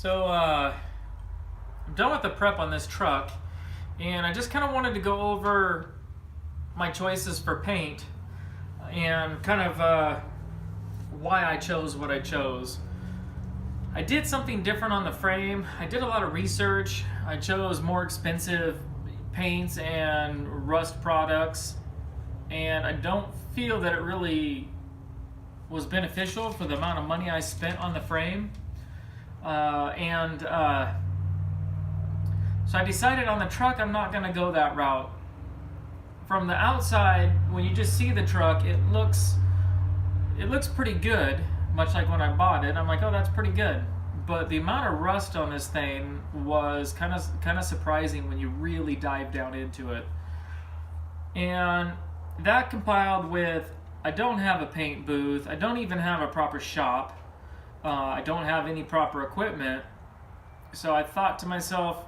I'm done with the prep on this truck, and I just kind of wanted to go over my choices for paint and kind of why I chose what I chose. I did something different on the frame. I did a lot of research. I chose more expensive paints and rust products, and I don't feel that it really was beneficial for the amount of money I spent on the frame. So I decided on the truck I'm not going to go that route. From the outside, when you just see the truck, it looks pretty good, much like when I bought it. I'm like, oh, that's pretty good. But the amount of rust on this thing was kind of surprising when you really dive down into it. And that compiled with, I don't have a paint booth. I don't even have a proper shop. I don't have any proper equipment. So I thought to myself,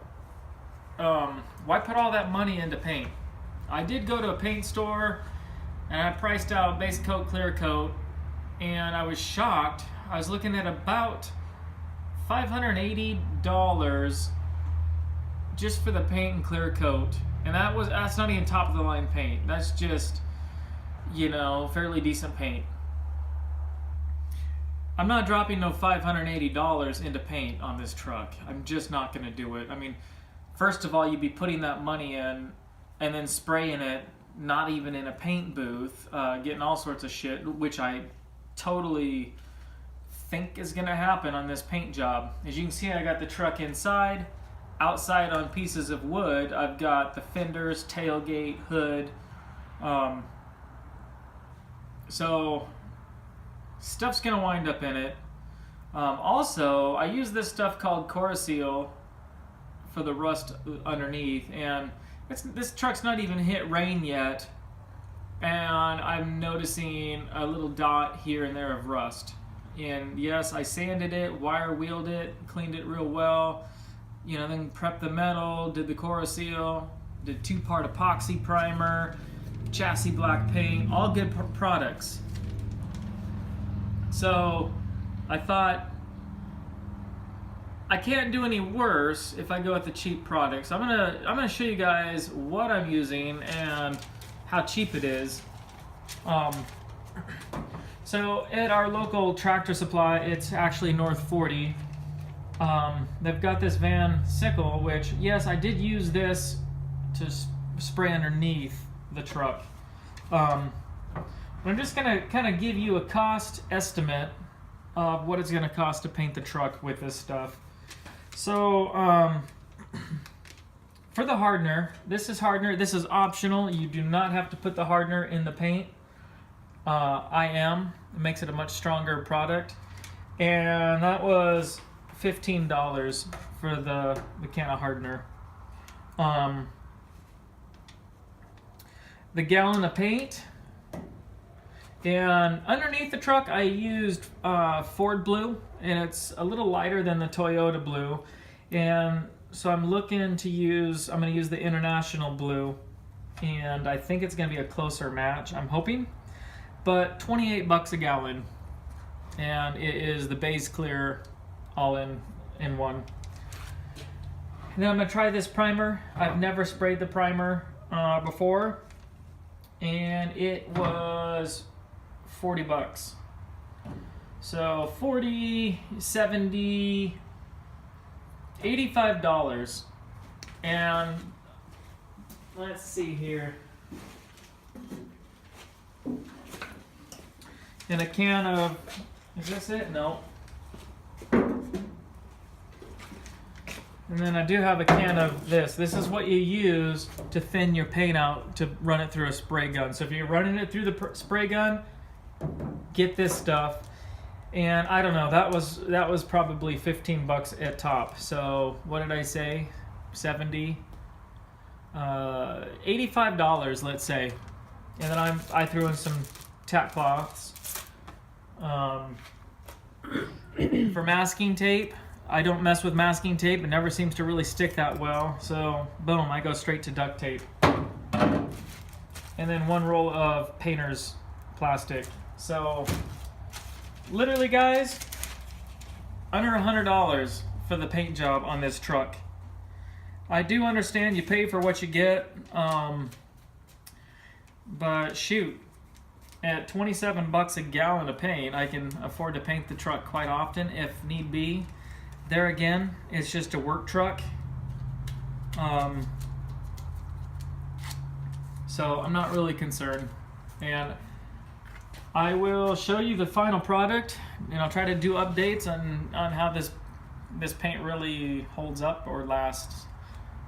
why put all that money into paint? I did go to a paint store and I priced out base coat, clear coat, and I was shocked. I was looking at about $580 just for the paint and clear coat, and that's not even top of the line paint. That's just, fairly decent paint. I'm not dropping no $580 into paint on this truck. I'm just not going to do it. I mean, first of all, you'd be putting that money in and then spraying it, not even in a paint booth, getting all sorts of shit, which I totally think is going to happen on this paint job. As you can see, I got the truck inside. Outside on pieces of wood, I've got the fenders, tailgate, hood. So stuff's going to wind up in it. Also, I use this stuff called Cora-Seal for the rust underneath, and this truck's not even hit rain yet, and I'm noticing a little dot here and there of rust. And yes, I sanded it, wire wheeled it, cleaned it real well, then prepped the metal, did the Cora-Seal, did 2-part epoxy primer, chassis black paint, all good products. So I thought, I can't do any worse if I go with the cheap products. I'm gonna show you guys what I'm using and how cheap it is. So at our local Tractor Supply, it's actually North 40. They've got this Van Sickle, which, yes, I did use this to spray underneath the truck. But I'm just gonna kind of give you a cost estimate of what it's gonna cost to paint the truck with this stuff. So for the hardener, this is hardener. This is optional. You do not have to put the hardener in the paint. It makes it a much stronger product, and that was $15 for the can of hardener. The gallon of paint, and underneath the truck I used Ford blue, and it's a little lighter than the Toyota blue, and so I'm going to use the International blue, and I think it's going to be a closer match, I'm hoping. But $28 a gallon, and it is the base clear all in one. And then I'm going to try this primer. I've never sprayed the primer before, and it was $40. So 40, 70, $85. And let's see here. In a can of, is this it? No. And then I do have a can of this. This is what you use to thin your paint out to run it through a spray gun. So if you're running it through the spray gun, get this stuff. And I don't know, that was probably $15 at top. So what did I say? 70, $85, let's say. And then I threw in some tack cloths. For masking tape, I don't mess with masking tape. It never seems to really stick that well. So boom, I go straight to duct tape. And then one roll of painter's plastic. So literally, guys, under $100 for the paint job on this truck. I do understand you pay for what you get, but shoot, at 27 bucks a gallon of paint, I can afford to paint the truck quite often if need be. There again, it's just a work truck. So I'm not really concerned. And I will show you the final product, and I'll try to do updates on how this paint really holds up or lasts.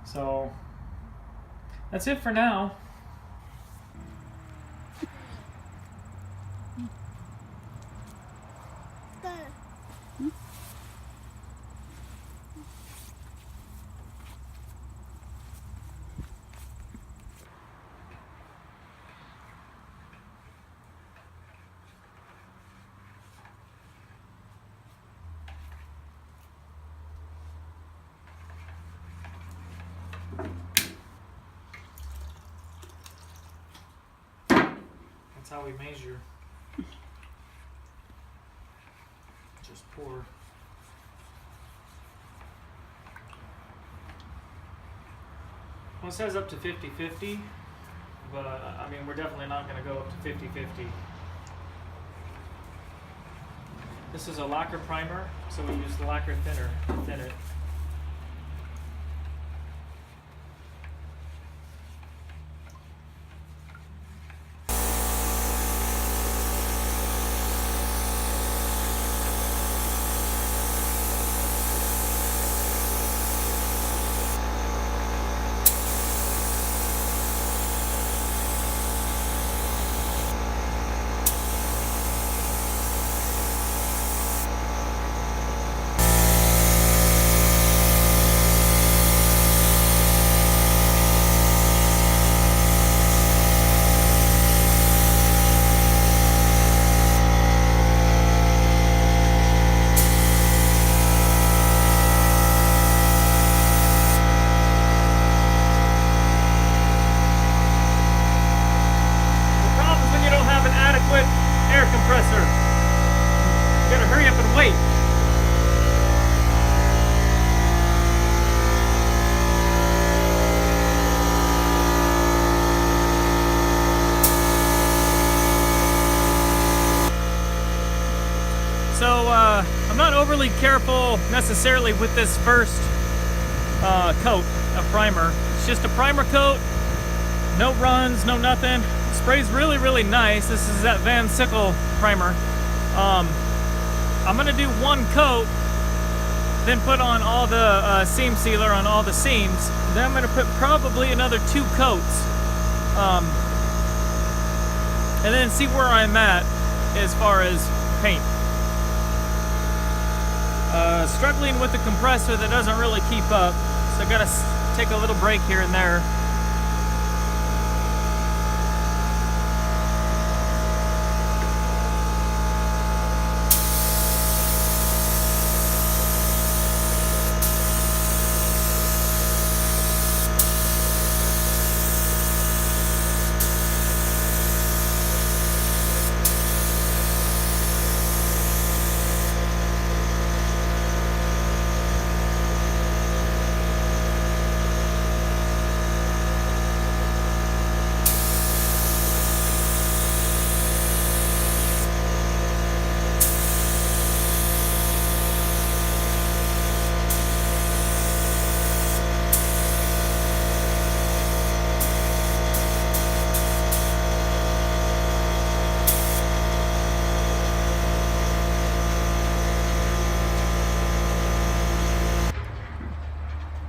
So that's it for now. That's how we measure. Just pour. Well, it says up to 50-50, but I mean, we're definitely not going to go up to 50-50. This is a lacquer primer, so we use the lacquer thinner to thin it. Air compressor. You gotta hurry up and wait. So I'm not overly careful necessarily with this first coat of primer. It's just a primer coat, no runs, no nothing. Sprays really, really nice. This is that Van Sickle primer. I'm gonna do one coat, then put on all the seam sealer on all the seams. Then I'm gonna put probably another 2 coats, and then see where I'm at as far as paint. Struggling with the compressor that doesn't really keep up, so I gotta take a little break here and there.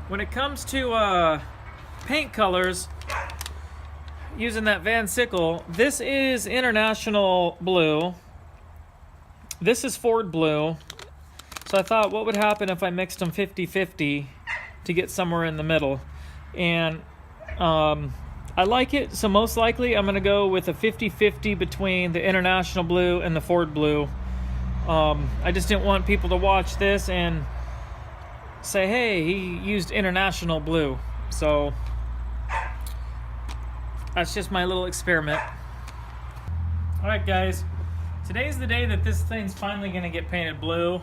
When it comes to paint colors, using that Van Sickle, this is International Blue. This is Ford Blue. So I thought, what would happen if I mixed them 50-50 to get somewhere in the middle? And I like it, so most likely I'm going to go with a 50-50 between the International Blue and the Ford Blue. I just didn't want people to watch this and say, hey, he used International Blue. So that's just my little experiment. Alright guys, today's the day that this thing's finally going to get painted blue.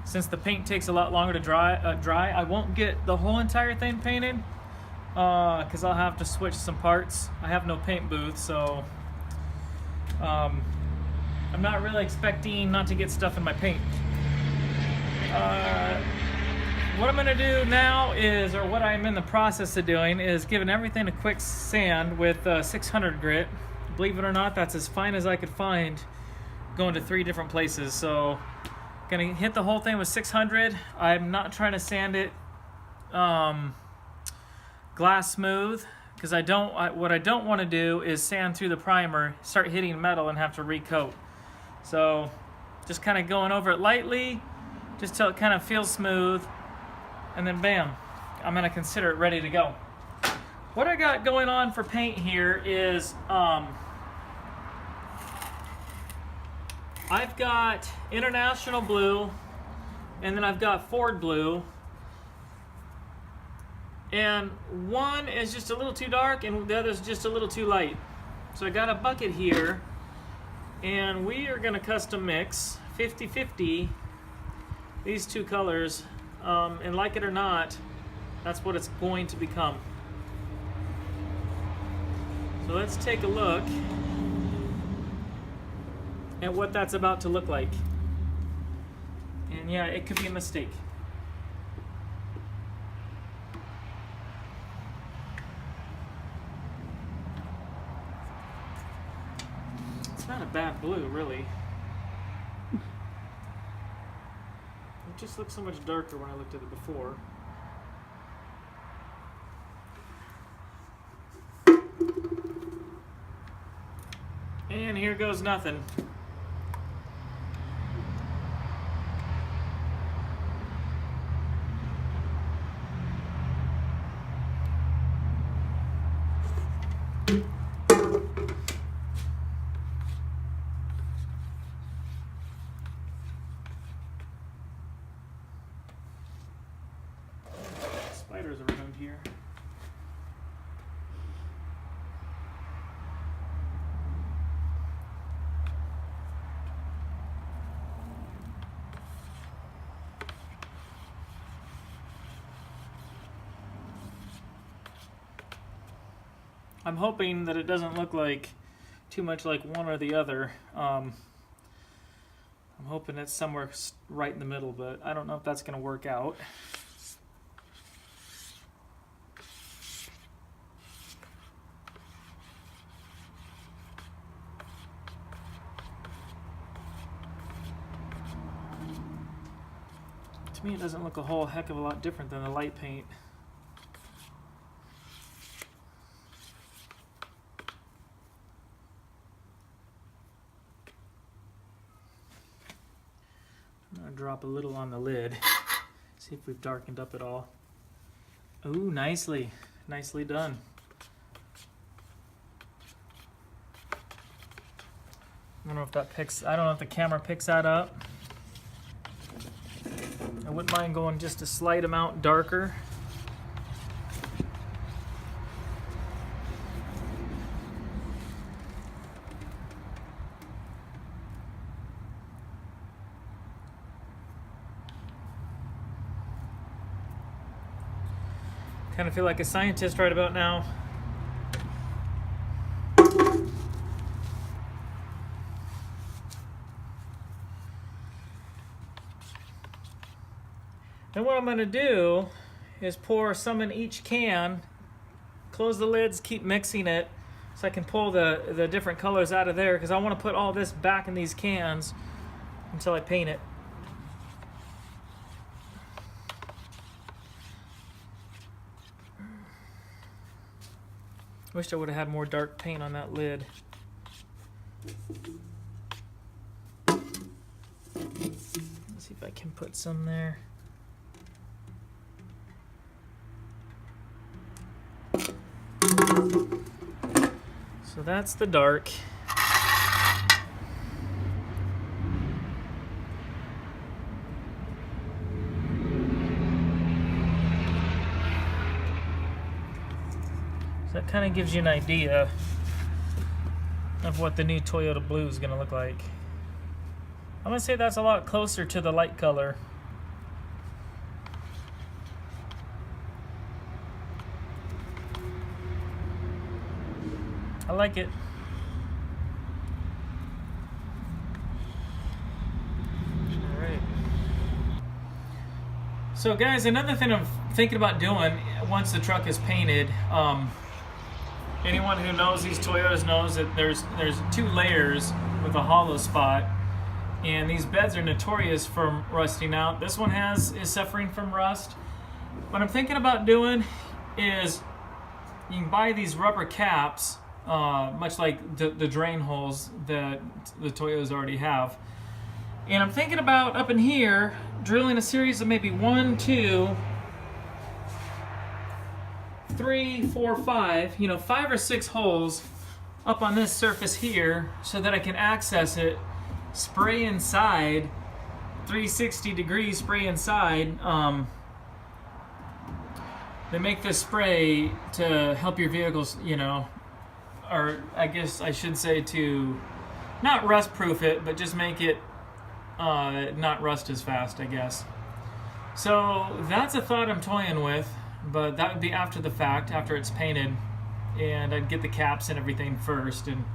since the paint takes a lot longer to dry, I won't get the whole entire thing painted because I'll have to switch some parts. I have no paint booth, so I'm not really expecting not to get stuff in my paint. What I'm going to do now is, or what I'm in the process of doing, is giving everything a quick sand with 600 grit. Believe it or not, that's as fine as I could find going to 3 different places. So going to hit the whole thing with 600. I'm not trying to sand it glass smooth, because what I don't want to do is sand through the primer, start hitting metal, and have to recoat. So just kind of going over it lightly, just till it kind of feels smooth, and then bam, I'm going to consider it ready to go. What I got going on for paint here is I've got International Blue, and then I've got Ford Blue, and one is just a little too dark and the other is just a little too light. So I got a bucket here, and we are going to custom mix 50-50 these 2 colors, and like it or not, that's what it's going to become. So let's take a look at what that's about to look like. And yeah, it could be a mistake. It's not a bad blue, really. It just looks so much darker when I looked at it before. And here goes nothing. Spiders around here. I'm hoping that it doesn't look like too much like one or the other. I'm hoping it's somewhere right in the middle, but I don't know if that's going to work out. To me, it doesn't look a whole heck of a lot different than the light paint. I'm going to drop a little on the lid, see if we've darkened up at all. Ooh, nicely done. I don't know if the camera picks that up. I wouldn't mind going just a slight amount darker. Kind of feel like a scientist right about now. Then what I'm going to do is pour some in each can, close the lids, keep mixing it so I can pull the different colors out of there, because I want to put all this back in these cans until I paint it. Wish I would have had more dark paint on that lid. Let's see if I can put some there. So that's the dark. That kind of gives you an idea of what the new Toyota Blue is going to look like. I'm going to say that's a lot closer to the light color. like it. Alright. So guys, another thing I'm thinking about doing once the truck is painted, anyone who knows these Toyotas knows that there's 2 layers with a hollow spot, and these beds are notorious for rusting out. This one is suffering from rust. What I'm thinking about doing is you can buy these rubber caps, much like the drain holes that the Toyotas already have. And I'm thinking about up in here drilling a series of maybe 1, 2, 3, 4, 5, 5 or 6 holes up on this surface here so that I can access it, spray inside, 360 degrees spray inside. They make this spray to help your vehicles, or I guess I should say to not rust proof it, but just make it not rust as fast, I guess. So that's a thought I'm toying with, but that would be after the fact, after it's painted, and I'd get the caps and everything first. And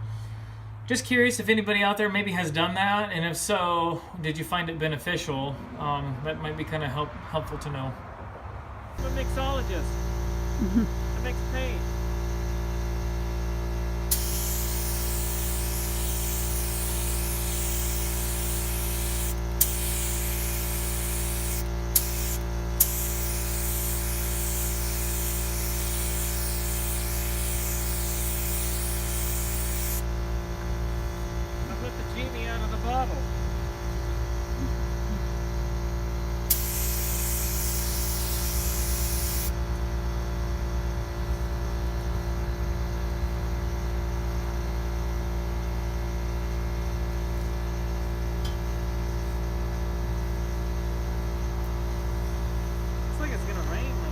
just curious if anybody out there maybe has done that, and if so, did you find it beneficial? That might be kind of helpful to know. I'm a mixologist. I mix paint. I put the genie out of the bottle. Looks like it's gonna rain though.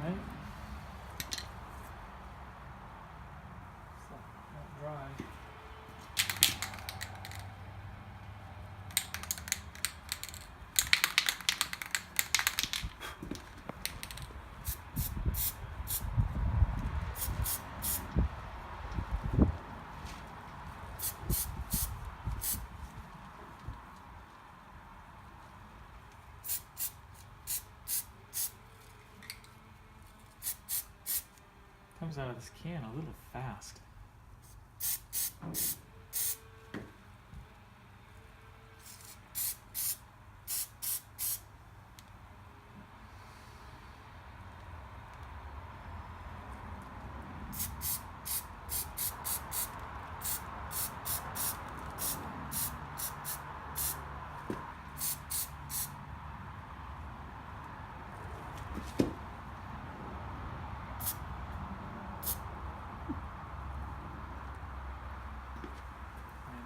Right? It's not dry. Comes out of this can a little fast.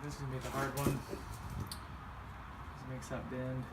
This is gonna be the hard one. This makes that bend.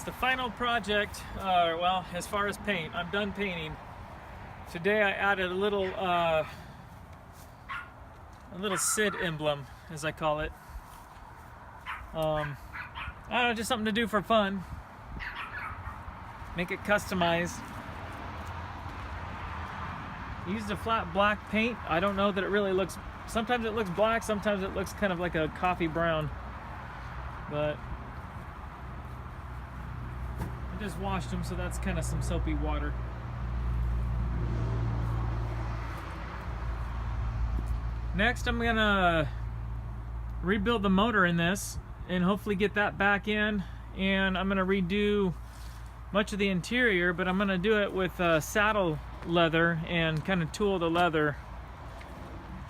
the final project, well, as far as paint, I'm done painting. Today I added a little SID emblem, as I call it. I don't know, just something to do for fun. Make it customized. Used a flat black paint. I don't know that it really looks, sometimes it looks black, sometimes it looks kind of like a coffee brown. But I just washed them, so that's kind of some soapy water. Next, I'm gonna rebuild the motor in this and hopefully get that back in. And I'm gonna redo much of the interior, but I'm gonna do it with saddle leather and kind of tool the leather.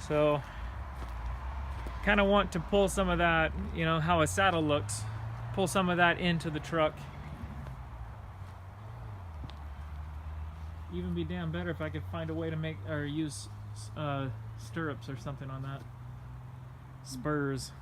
So kind of want to pull some of that, you know, how a saddle looks, pull some of that into the truck. Even be damn better if I could find a way to make or use stirrups or something on that. Spurs.